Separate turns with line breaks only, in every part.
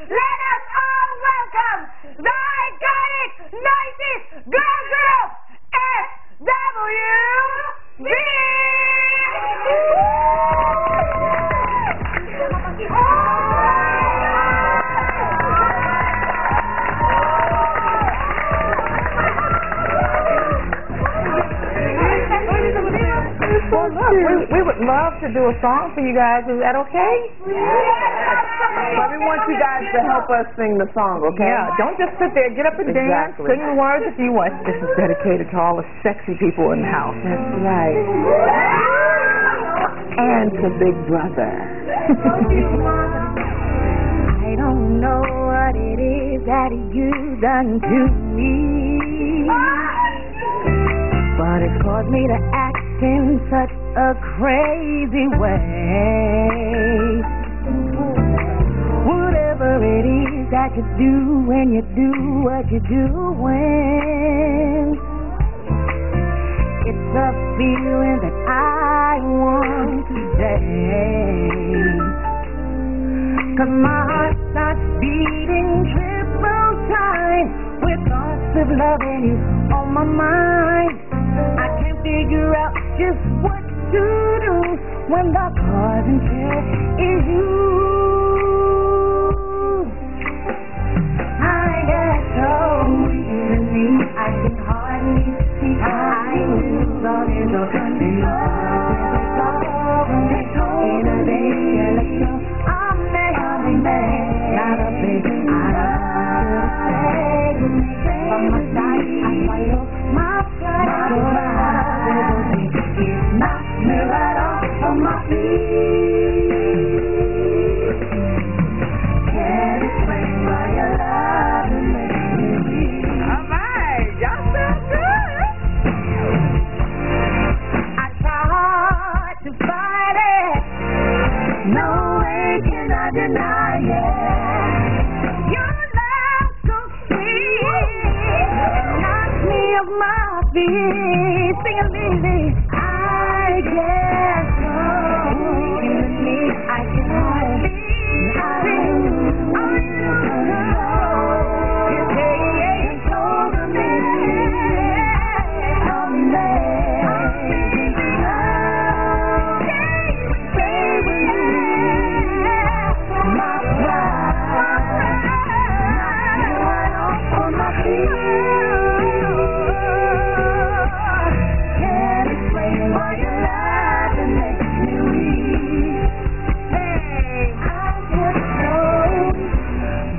let us all welcome the iconic 90s girl group, SWV!
We would love to do a song for you guys. Is that okay?
But we want you guys to help us sing the song, okay?
Yeah, don't just sit there. Get up and dance. Sing the words if you want. This is dedicated to all the sexy people in the house.
That's right. And to Big Brother.
I don't know what it is that you done to me, but it caused me to act in such a crazy way. Whatever it is that you do when you do what you do when, it's a feeling that I want today. 'Cause my heart starts beating triple time with thoughts of loving you on my mind. I can't figure out just what to do when the cause and care is you. I get so weak in me, I can hardly see. I lose all control. In a day, I'm not a baby. From my side, I swallow my pride. It knocks me right off of my feet. Can't explain why your love makes me weak.
All right, y'all sound good.
I try hard to fight it. No way can I deny it. Your love so sweet, knocks me off my feet. Sing it, Lily. I get so weak in me, I can hardly see. All you know is taking over me. I'm stay with me. My pride, right off on my feet. Can't explain why your love makes me weak. Hey, I get so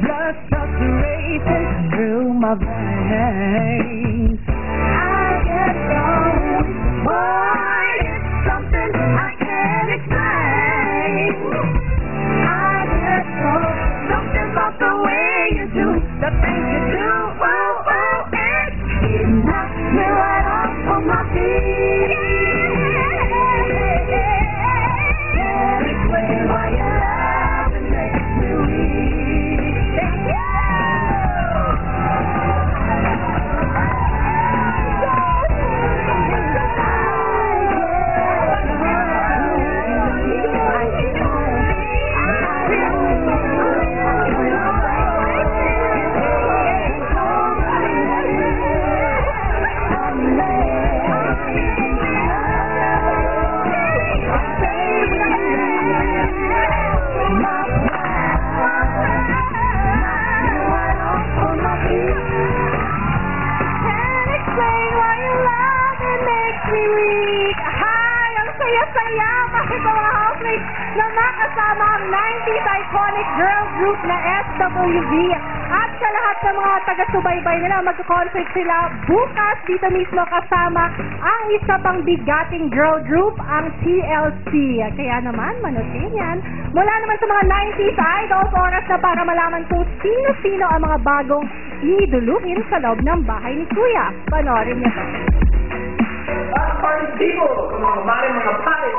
blood starts racing through my veins. I get so boy, it's something I can't explain. I get so something about the way you do the things you do. Oh, oh, it knocks me right off of my feet. Can't explain why your love makes me weak. Thank you. Na makasama ang 90s iconic girl group na SWV. At sa lahat ng mga taga-subaybay nila, mag-concert sila bukas dito mismo kasama ang isa pang bigating girl group, ang TLC. Kaya naman, manotin yan. Mula naman sa mga 90s idols, oras na para malaman kung sino-sino ang mga bagong iduluhin sa loob ng bahay ni Kuya. Panorin niyo to.
Party people, mga mare, mga pare,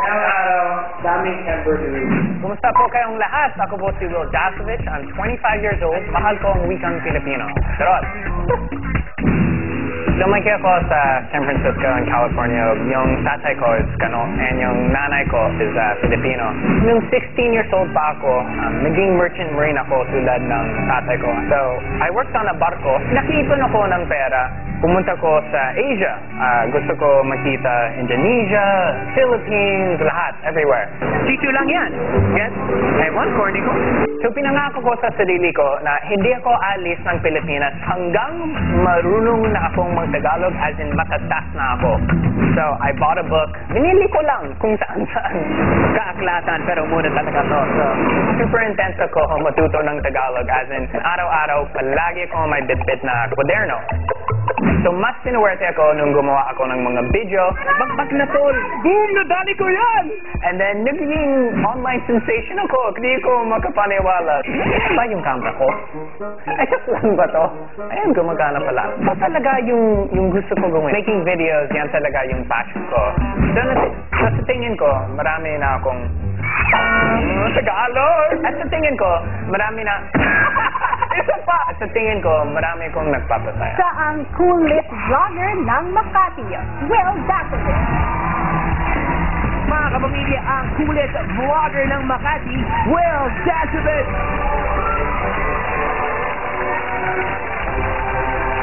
daming anniversary. Kumusta po kayong lahat? Ako po si Will Dasovich. I'm 25 years old. Mahal ko ang wikang Filipino. Charot! Lumaki ako sa San Francisco in California. Yung tatay ko is Kano and yung nanay ko is Filipino. Nung 16 years old pa ako, naging merchant marine ako tulad ng tatay ko. So, I worked on a barko. Nakipon ako ng pera. Pumunta ko sa Asia. Gusto ko makita Indonesia, Philippines, lahat, everywhere. Dito lang yan. Yes? Ewan, corny ko. So, pinangako ko sa sarili ko na hindi ako alis ng Pilipinas hanggang marunong na akong mag-Tagalog, as in matatas na ako. So, I bought a book. Binili ko lang kung saan-saan. Kaaklasan, pero muna talaga to. So, super intense ako matuto ng Tagalog, as in araw-araw, palagi ako may bit-bit na kwaderno. So, mas sinuwerte ako nung gumawa ako ng mga video. Bakbak na tol! Boom! Nadali ko yan! And then, naging online sensation ako. Hindi ko makapaniwala. Ba yung camera ko? Ayos lang ba to? Ayan, gumagana pala. So, talaga yung gusto ko gawin. Making videos, yan talaga yung passion ko. So, sa tingin ko, marami na akong Tagalog! At sa tingin ko, marami na isa pa! At sa tingin ko, marami kong nagpapasaya.
Sa ang coolest vlogger ng Makati, Will Dasabit.
Mga kapamilya, ang coolest vlogger ng Makati, Will Dasabit.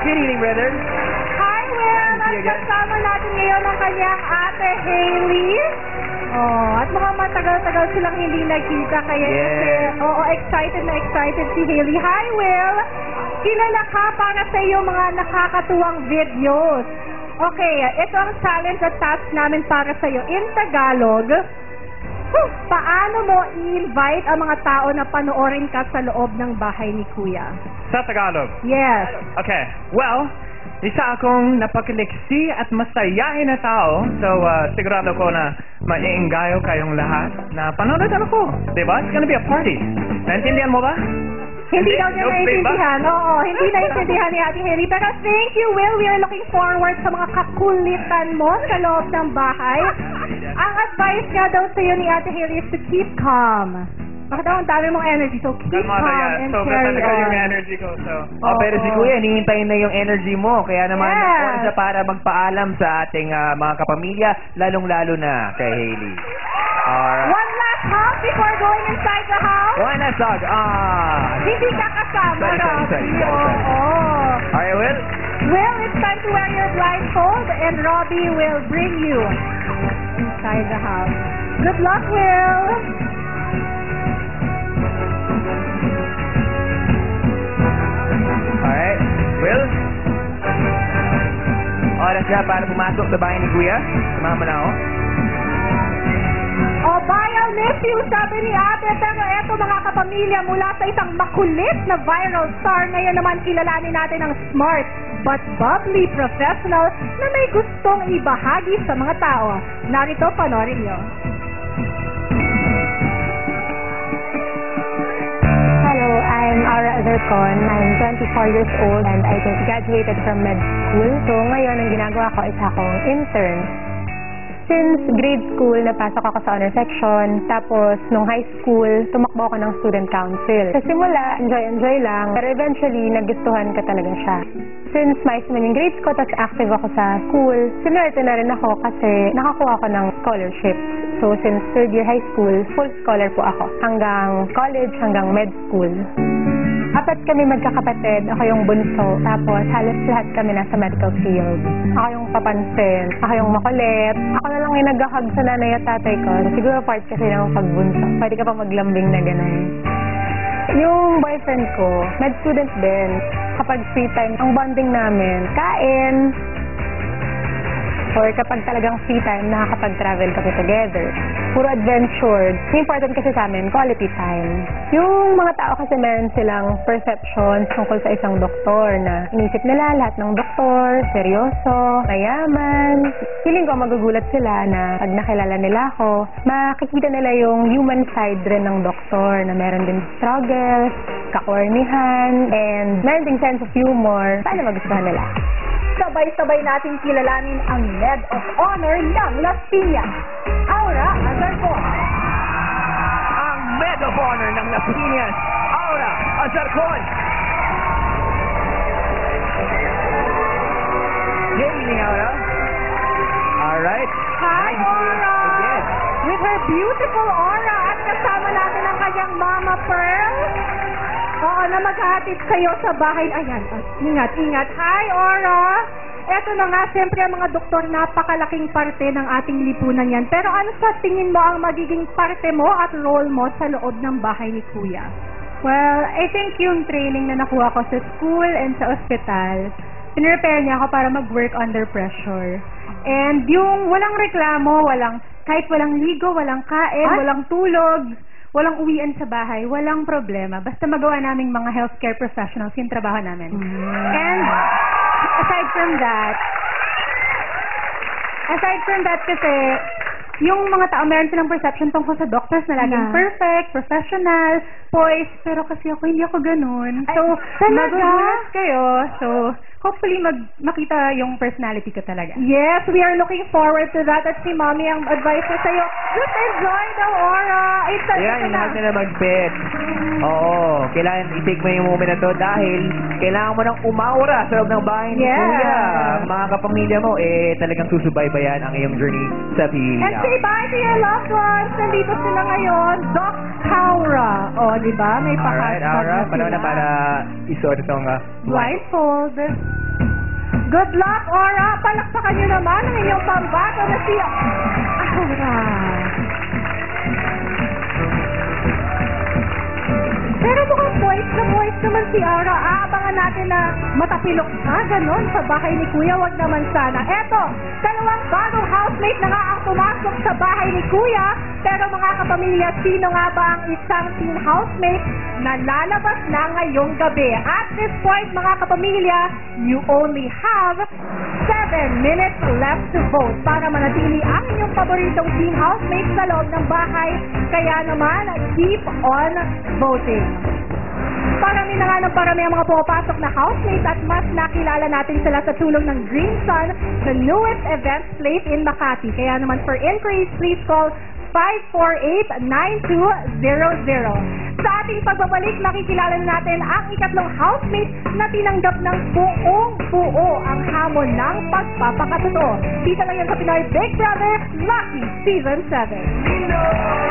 Good evening, brother.
Hi, Will! At kasama natin ngayon ang kanyang ate, Hailey. Oh, at mukhang matagal-tagal silang hindi nagkita kaya excited na excited si Hailey. Hi, Will! Kilala ka para sa iyong mga nakakatuwang videos. Okay, ito ang challenge at task namin para sa iyo. In Tagalog, paano mo i-invite ang mga tao na panoorin ka sa loob ng bahay ni Kuya?
Sa Tagalog?
Yes.
Okay. Well, isa akong napakaliksi at masayahin na tao. So, sigurado ko na maiingayo kayong lahat na panonood ako. Diba? It's gonna be a party. Naintindihan mo ba?
Hindi daw niya naiintindihan. Oo, hindi naiintindihan ni Ate Hailey. Pero thank you, Will. We are looking forward sa mga kakulitan mo sa loob ng bahay. Ang advice nga daw sa iyo ni Ate Hailey is to keep calm. Bakit daw ang dami mong energy? So keep calm and carry
talaga yung
on.
energy ko. So,
Pero si Kuya, hihintayin na yung energy mo. Kaya naman, oras na para magpaalam sa ating mga kapamilya, lalong-lalo na kay Hailey. Alright.
One last hug before going inside the house.
One last hug.
Hindi ka kasama,
Sorry.
Oo.
Alright, Will?
Will, it's time to wear your blindfold and Robbie will bring you inside the house. Good luck, Will.
Alright. Will? Oras na para pumasok sa bahay ni Kuya. Samahan mo na ako.
Oh, bye, I'll miss you, sabi ni ate. Pero eto mga kapamilya, mula sa isang makulit na viral star, ngayon naman kilalanin natin ang smart but bubbly professional na may gustong ibahagi sa mga tao. Narito, panorin nyo.
Hello, I'm Aura Azarcon. I'm 24 years old and I just graduated from med school. So ngayon, ang ginagawa ko is akong intern. Since grade school, napasok ako sa honor section. Tapos, nung high school, tumakbo ako ng student council. Sa simula, enjoy lang. Pero eventually, nagustuhan ka talaga siya. Since mais naman yung grades ko, tapos active ako sa school, sinwerte na rin ako kasi nakakuha ako ng scholarship. So, since third year high school, full scholar po ako. Hanggang college, hanggang med school. Apat kami magkakapatid. Ako yung bunso. Tapos halos lahat kami nasa medical field. Ako yung papansin. Ako yung makulit. Ako na lang yung nag-hug sa nanay at tatay ko. Siguro part kasi ng pagbunso. Pwede ka pa maglambing na gano'n. Yung boyfriend ko, med student din. Kapag free time, ang bonding namin, kain. Or kapag talagang free time, nakakapag-travel kami together. Puro adventure. Important kasi sa amin, quality time. Yung mga tao kasi meron silang perceptions tungkol sa isang doktor na inisip nila lahat ng doktor, seryoso, mayaman. Feeling ko magugulat sila na pag nakilala nila ako, makikita nila yung human side rin ng doktor na meron din struggles, kakornihan, and meron ding sense of humor. Paano magustuhan nila?
Sabay-sabay nating kilalanin ang Med of Honor ng Las Piñas, Aura Azarcon.
Ang Med of Honor ng Las Piñas, Aura Azarcon. Alright.
Hi, Aura!
Again.
With her beautiful aura at kasama natin ang kanyang Mama Pearl. Oo, na maghahatid kayo sa bahay. Ayan, ingat, ingat. Hi, Aura! Eto na nga, siyempre ang mga doktor, napakalaking parte ng ating lipunan yan. Pero ano sa tingin mo ang magiging parte mo at role mo sa loob ng bahay ni Kuya?
Well, I think yung training na nakuha ko sa school and sa ospital, pinrepare niya ako para mag-work under pressure. And yung walang reklamo, kahit walang ligo, walang kain, walang tulog, walang uwian sa bahay, walang problema. Basta magawa naming mga healthcare professionals yung trabaho namin. And aside from that kasi, yung mga tao meron silang perception tungkol sa doctors na laging perfect, professional, poised, pero kasi hindi ako ganun. So, magugulat kayo. So, hopefully makita yung personality ko talaga.
Yes, we are looking forward to that. At si Mommy ang advice ko sa'yo, just enjoy the aura.
Ayan, hinahat na mag-bet. Oo, kailangan i-take mo yung moment na to dahil kailangan mo nang umaura sa loob ng bahay ni Kuya. Mga kapamilya mo, talagang susubaybayan ang iyong journey sa PIA.
And say bye to your loved ones. Nandito sila ngayon. Doc Aura. O, di ba? May
Alright,
pakasag
Aura,
na
panahon na
sila.
para isuot itong
Blindfold. Good luck, Aura. Palakpakan nyo naman ang inyong pambato na si Aura. Pero mukhang poised naman si Aura. Aabangan natin na matapilok na ganon sa bahay ni Kuya. Wag naman sana. Eto, dalawang bagong housemate na nga ang pumasok sa bahay ni Kuya. Pero mga kapamilya, sino nga ba ang isang teen housemate na lalabas na ngayong gabi? At this point, mga kapamilya, you only have 7 minutes left to vote para manatili ang inyong paboritong teen housemate sa loob ng bahay. Kaya naman, keep on voting. Parami na nga ng parami ang mga pumapasok na housemates at mas nakilala natin sila sa tulong ng Green Sun, the newest event place in Makati. Kaya naman for inquiries, please call 548-9200. Sa ating pagbabalik, makikilala natin ang ikatlong housemate na tinanggap ng buong-buo ang hamon ng pagpapakatotoo. Dito lang yan sa Pinoy Big Brother Lucky Season 7.